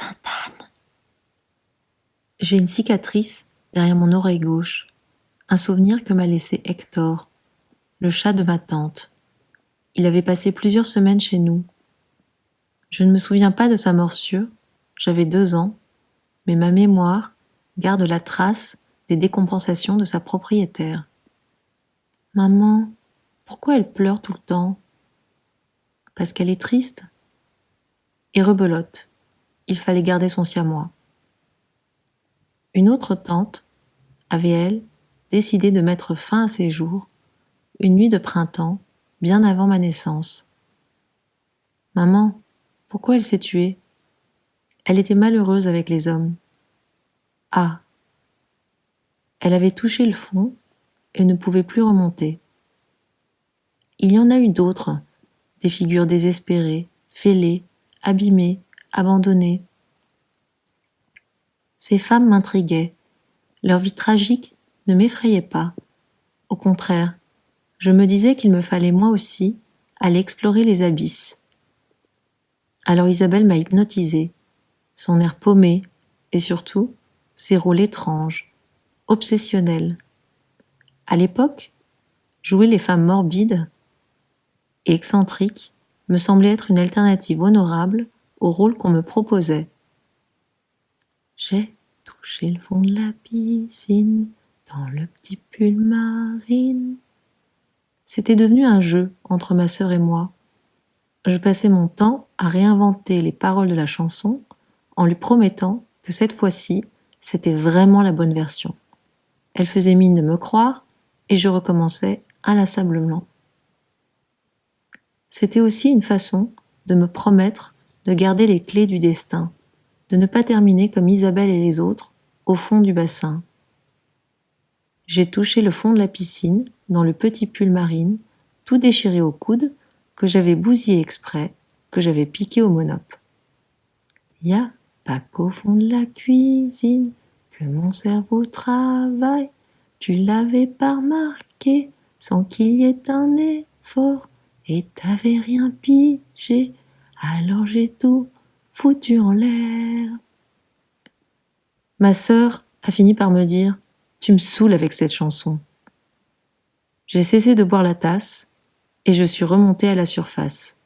Sainte-Anne. J'ai une cicatrice derrière mon oreille gauche, un souvenir que m'a laissé Hector, le chat de ma tante. Il avait passé plusieurs semaines chez nous. Je ne me souviens pas de sa morsure, j'avais 2 ans, mais ma mémoire garde la trace des décompensations de sa propriétaire. Maman, pourquoi elle pleure tout le temps? Parce qu'elle est triste? Et rebelote. Il fallait garder son siamois. Une autre tante avait, elle, décidé de mettre fin à ses jours, une nuit de printemps, bien avant ma naissance. Maman, pourquoi elle s'est tuée? Elle était malheureuse avec les hommes. Ah! Elle avait touché le fond et ne pouvait plus remonter. Il y en a eu d'autres, des figures désespérées, fêlées, abîmées, abandonnées. Ces femmes m'intriguaient. Leur vie tragique ne m'effrayait pas. Au contraire, je me disais qu'il me fallait moi aussi aller explorer les abysses. Alors Isabelle m'a hypnotisée, son air paumé et surtout ses rôles étranges, obsessionnels. À l'époque, jouer les femmes morbides et excentriques me semblait être une alternative honorable au rôle qu'on me proposait. J'ai touché le fond de la piscine dans le petit pull marine. C'était devenu un jeu entre ma sœur et moi. Je passais mon temps à réinventer les paroles de la chanson en lui promettant que cette fois-ci, c'était vraiment la bonne version. Elle faisait mine de me croire et je recommençais inlassablement. C'était aussi une façon de me promettre de garder les clés du destin, de ne pas terminer comme Isabelle et les autres au fond du bassin. J'ai touché le fond de la piscine dans le petit pull marine, tout déchiré au coude, que j'avais bousillé exprès, que j'avais piqué au monop. Y a pas qu'au fond de la cuisine que mon cerveau travaille, tu l'avais pas remarqué sans qu'il y ait un effort, et t'avais rien pigé, alors j'ai tout foutu en l'air. Ma sœur a fini par me dire « Tu me saoules avec cette chanson ». J'ai cessé de boire la tasse et je suis remontée à la surface.